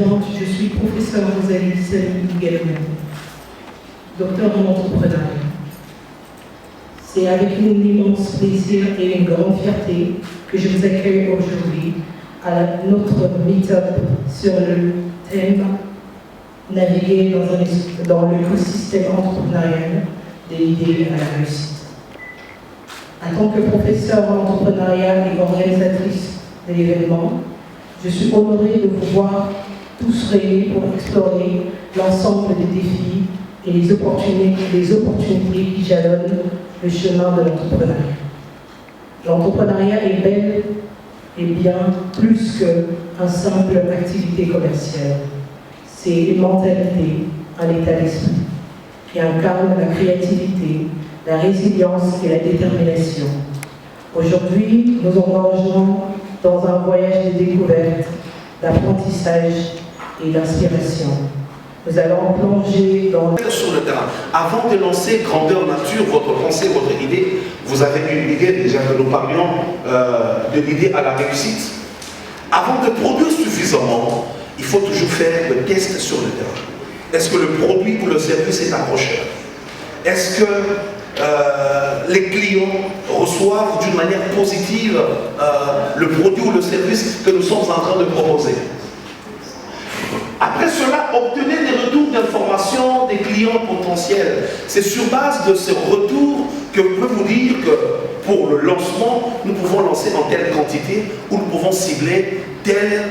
présente, je suis professeur Rosalie Sali-Guélemé, docteur en entrepreneuriat. C'est avec un immense plaisir et une grande fierté que je vous accueille aujourd'hui à notre meet-up sur le thème naviguer dans l'écosystème entrepreneurial de l'idée à la réussite. En tant que professeure en entrepreneuriat et organisatrice de l'événement, je suis honorée de vous voir tous réunis pour explorer l'ensemble des défis et les opportunités qui jalonnent le chemin de l'entrepreneuriat. L'entrepreneuriat est bel et bien plus qu'une simple activité commerciale. C'est une mentalité, un état d'esprit qui incarne la créativité, la résilience et la détermination. Aujourd'hui, nous engageons dans un voyage de découverte, d'apprentissage et d'inspiration. Nous allons plonger dans... Sur le terrain. Avant de lancer grandeur nature, votre pensée, votre idée, vous avez une idée, déjà que nous parlions de l'idée à la réussite. Avant de produire suffisamment, il faut toujours faire le test sur le terrain. Est-ce que le produit ou le service est accrocheur? Est-ce que les clients reçoivent d'une manière positive le produit ou le service que nous sommes en train de proposer? Après cela, obtenez des retours d'informations des clients potentiels. C'est sur base de ces retours que je peux vous dire que pour le lancement, nous pouvons lancer en telle quantité ou nous pouvons cibler telle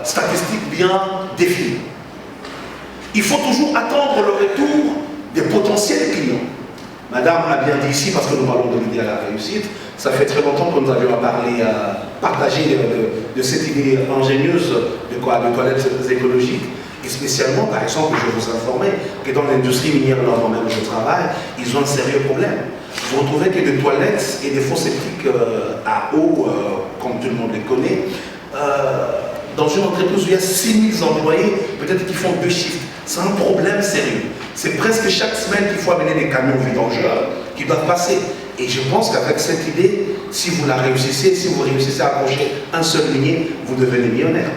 statistique bien définie. Il faut toujours attendre le retour des potentiels clients. Madame a bien dit ici, parce que nous parlons de l'idée à la réussite, ça fait très longtemps que nous avions partagé de cette idée ingénieuse de toilettes écologiques. Et spécialement, par exemple, je vous informais que dans l'industrie minière dans laquelle je travaille, ils ont un sérieux problème. Vous retrouvez que des toilettes et des fosses septiques à eau, comme tout le monde les connaît, dans une entreprise où il y a 6000 employés, peut-être qu'ils font 2 shifts. C'est un problème sérieux. C'est presque chaque semaine qu'il faut amener des camions vidangeurs qui doivent passer. Et je pense qu'avec cette idée, si vous la réussissez, si vous réussissez à approcher un seul minier, vous devenez millionnaire.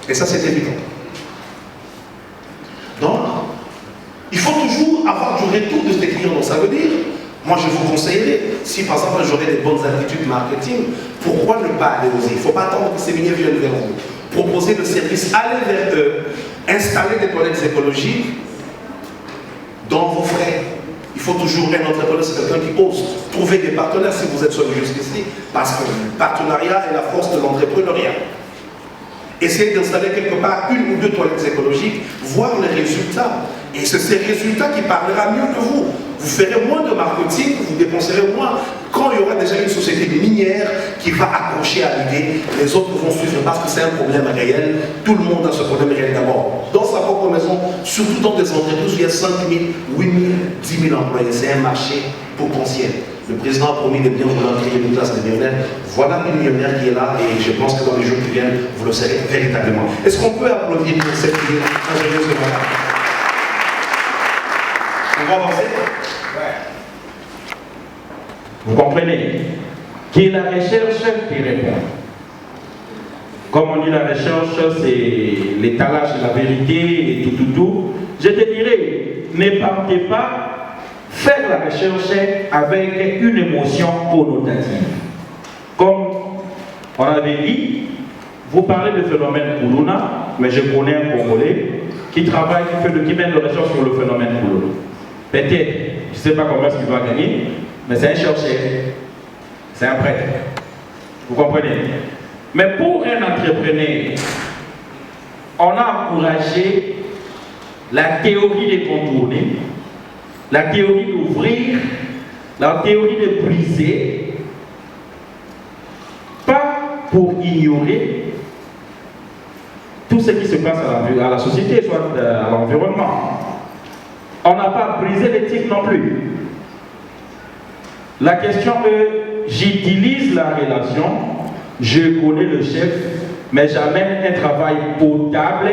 Et ça, c'est évident. Donc, il faut toujours avoir du retour de ces clients. Donc, ça veut dire, moi, je vous conseillerais, si par exemple j'aurais des bonnes attitudes marketing, pourquoi ne pas aller oser? Il ne faut pas attendre que ces miniers viennent vers vous. Proposer le service, aller vers eux, installer des toilettes écologiques dans vos frais. Il faut toujours un entrepreneur, c'est quelqu'un qui ose trouver des partenaires si vous êtes seul jusqu'ici, parce que le partenariat est la force de l'entrepreneuriat. Essayez d'installer quelque part 1 ou 2 toilettes écologiques, voir les résultats. Et c'est ces résultats qui parlera mieux que vous. Vous ferez moins de marketing, vous dépenserez moins. Quand il y aura déjà une société minière qui va accrocher à l'idée, les autres vont suivre parce que c'est un problème réel. Tout le monde a ce problème réel d'abord. Dans sa propre maison, surtout dans des entreprises où il y a 5 000, 8 000, 10 000 employés. C'est un marché potentiel. Le président a promis de bien vouloir créer une classe de millionnaires. Voilà une millionnaire qui est là et je pense que dans les jours qui viennent, vous le serez véritablement. Est-ce qu'on peut applaudir pour cette idée ingénieuse de madame? On va avancer? Vous comprenez? Qui est la recherche qui répond. Comme on dit, la recherche, c'est l'étalage de la vérité et tout. Je te dirais, ne partez pas faire la recherche avec une émotion connotative. Comme on avait dit, vous parlez du phénomène Koulouna, mais je connais un Congolais qui travaille, qui mène la recherche sur le phénomène Koulouna. Peut-être, je ne sais pas comment est-ce qu'il va gagner, mais c'est un chercheur, c'est un prêtre. Vous comprenez? Mais pour un entrepreneur, on a encouragé la théorie de contourner, la théorie d'ouvrir, la théorie de briser, pas pour ignorer tout ce qui se passe à la société, soit à l'environnement. On n'a pas brisé l'éthique non plus. La question est, j'utilise la relation, je connais le chef, mais j'amène un travail potable,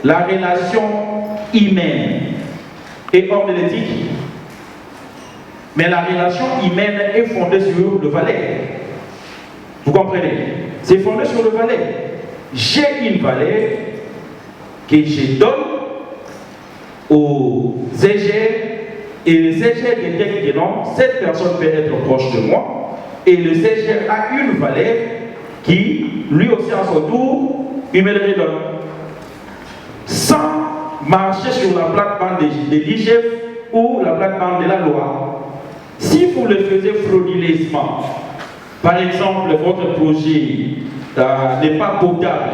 la relation humaine est hors de l'éthique. Mais la relation humaine est fondée sur le valet. Vous comprenez? C'est fondé sur le valet. j'ai une valeur que je donne aux EGR et les EGR détectent que non, cette personne peut être proche de moi et le EGR a une valeur qui, lui aussi à son tour, il me le redonne. Sans marcher sur la plate-bande de l'IGF ou la plate-bande de la loi. Si vous le faisiez frauduleusement, par exemple, votre projet n'est pas potable,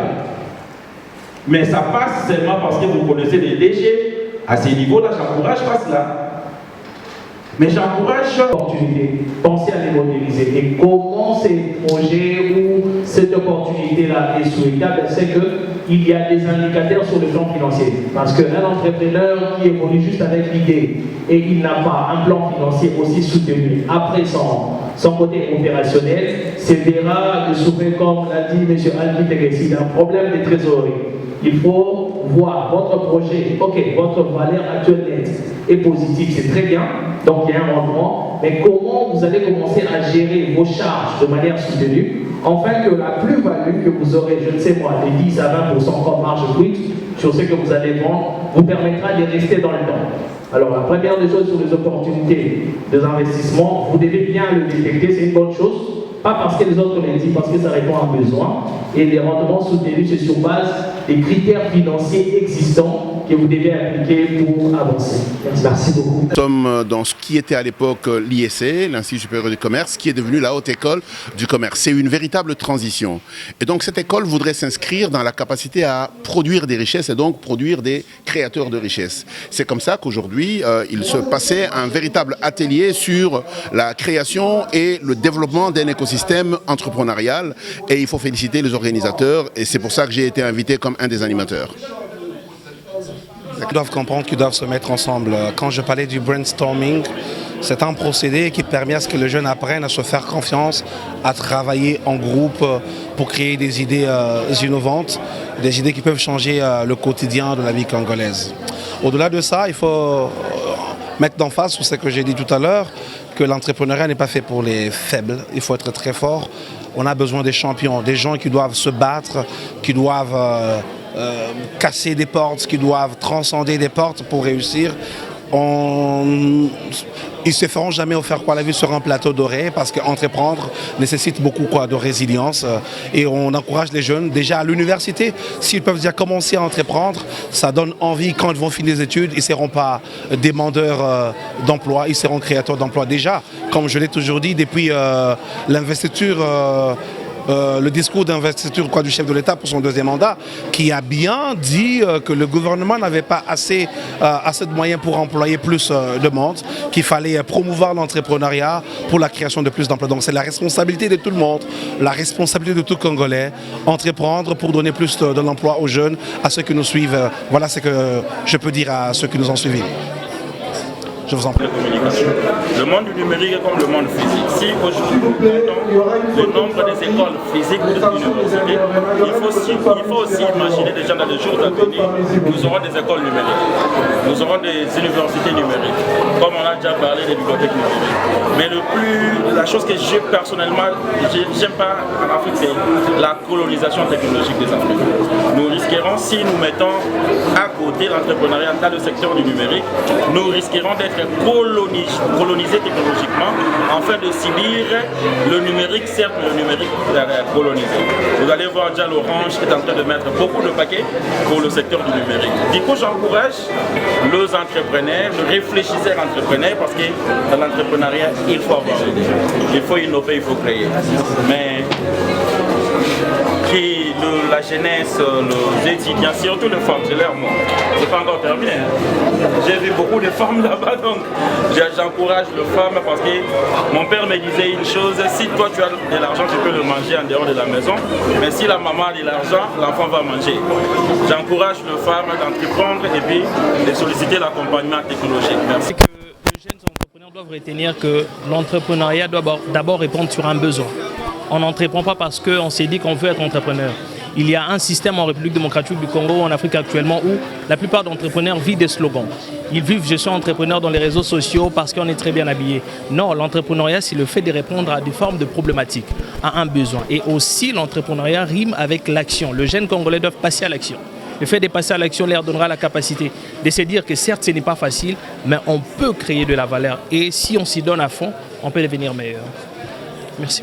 mais ça passe seulement parce que vous connaissez les déchets, à ce niveau-là, j'encourage pas cela. Mais j'encourage l'opportunité. Pensez à les modéliser. Et comment ces projets ou cette opportunité-là est souhaitable, c'est qu'il y a des indicateurs sur le plan financier. Parce qu'un entrepreneur qui évolue juste avec l'idée et il n'a pas un plan financier aussi soutenu après son côté opérationnel, se verra de souffrir, comme l'a dit M. Albi Tegessi, d'un problème de trésorerie. Il faut voir votre projet, ok, votre valeur actuelle nette est positive, c'est très bien, donc il y a un rendement, mais comment vous allez commencer à gérer vos charges de manière soutenue, afin que la plus-value que vous aurez, je ne sais moi, de 10 à 20% comme marge brute sur ce que vous allez vendre, vous permettra de rester dans le temps. Alors la première des choses sur les opportunités des investissements, vous devez bien le détecter, c'est une bonne chose. Pas parce que les autres l'ont dit, parce que ça répond à un besoin. Et les rendements soutenus, c'est sur base des critères financiers existants que vous devez appliquer pour avancer. Merci beaucoup. Nous sommes dans ce qui était à l'époque l'ISC, l'Institut supérieur du commerce, qui est devenu la Haute École du commerce. C'est une véritable transition. Et donc cette école voudrait s'inscrire dans la capacité à produire des richesses et donc produire des créateurs de richesses. C'est comme ça qu'aujourd'hui, il se passait un véritable atelier sur la création et le développement d'un écosystème entrepreneurial. Et il faut féliciter les organisateurs et c'est pour ça que j'ai été invité comme un des animateurs. Ils doivent comprendre qu'ils doivent se mettre ensemble. Quand je parlais du brainstorming, c'est un procédé qui permet à ce que les jeunes apprennent à se faire confiance, à travailler en groupe pour créer des idées innovantes, des idées qui peuvent changer le quotidien de la vie congolaise. Au-delà de ça, il faut mettre en face sur ce que j'ai dit tout à l'heure, que l'entrepreneuriat n'est pas fait pour les faibles, il faut être très fort. On a besoin des champions, des gens qui doivent se battre, qui doivent casser des portes, qui doivent transcender des portes pour réussir. Ils ne se feront jamais offrir quoi la vue sur un plateau doré parce qu'entreprendre nécessite beaucoup de résilience et on encourage les jeunes déjà à l'université. S'ils peuvent déjà commencer à entreprendre, ça donne envie quand ils vont finir les études, ils ne seront pas demandeurs d'emploi, ils seront créateurs d'emploi déjà. Comme je l'ai toujours dit depuis l'investiture, le discours d'investiture du chef de l'État pour son deuxième mandat, qui a bien dit que le gouvernement n'avait pas assez de moyens pour employer plus de monde, qu'il fallait promouvoir l'entrepreneuriat pour la création de plus d'emplois. Donc c'est la responsabilité de tout le monde, la responsabilité de tout Congolais, entreprendre pour donner plus de l'emploi aux jeunes, à ceux qui nous suivent. Voilà ce que je peux dire à ceux qui nous ont suivis. Je vous en prie. Le monde du numérique est comme le monde physique. Si aujourd'hui nous comptons le nombre des écoles physiques de l'université, il faut aussi imaginer déjà dans les jours à venir, nous aurons des écoles numériques, nous aurons des universités numériques, comme on a déjà parlé des bibliothèques numériques. Mais la chose que j'ai personnellement, j'aime pas en Afrique, c'est la colonisation technologique des Africains. Nous risquerons, si nous mettons à côté l'entrepreneuriat dans le secteur du numérique, nous risquerons d'être colonisé technologiquement afin de subir le numérique, certes le numérique colonisé. Vous allez voir déjà l'Orange qui est en train de mettre beaucoup de paquets pour le secteur du numérique. Du coup, j'encourage les entrepreneurs, les réfléchisseurs entrepreneurs, parce que dans l'entrepreneuriat, il faut avoir l'idée. Il faut innover, il faut créer. Mais la jeunesse, les étudiants, surtout les femmes, c'est leur mot. C'est pas encore terminé. J'ai vu beaucoup de femmes là-bas, donc j'encourage les femmes parce que mon père me disait une chose, si toi tu as de l'argent, tu peux le manger en dehors de la maison, mais si la maman a de l'argent, l'enfant va manger. J'encourage les femmes d'entreprendre et puis de solliciter l'accompagnement technologique. Merci. Les jeunes entrepreneurs doivent retenir que l'entrepreneuriat doit d'abord répondre sur un besoin. On n'entreprend pas parce qu'on s'est dit qu'on veut être entrepreneur. Il y a un système en République démocratique du Congo, en Afrique actuellement, où la plupart d'entrepreneurs vivent des slogans. Ils vivent « je suis entrepreneur » dans les réseaux sociaux parce qu'on est très bien habillé. Non, l'entrepreneuriat, c'est le fait de répondre à des formes de problématiques, à un besoin. Et aussi, l'entrepreneuriat rime avec l'action. Les jeunes Congolais doivent passer à l'action. Le fait de passer à l'action leur donnera la capacité de se dire que certes, ce n'est pas facile, mais on peut créer de la valeur. Et si on s'y donne à fond, on peut devenir meilleur. Merci beaucoup.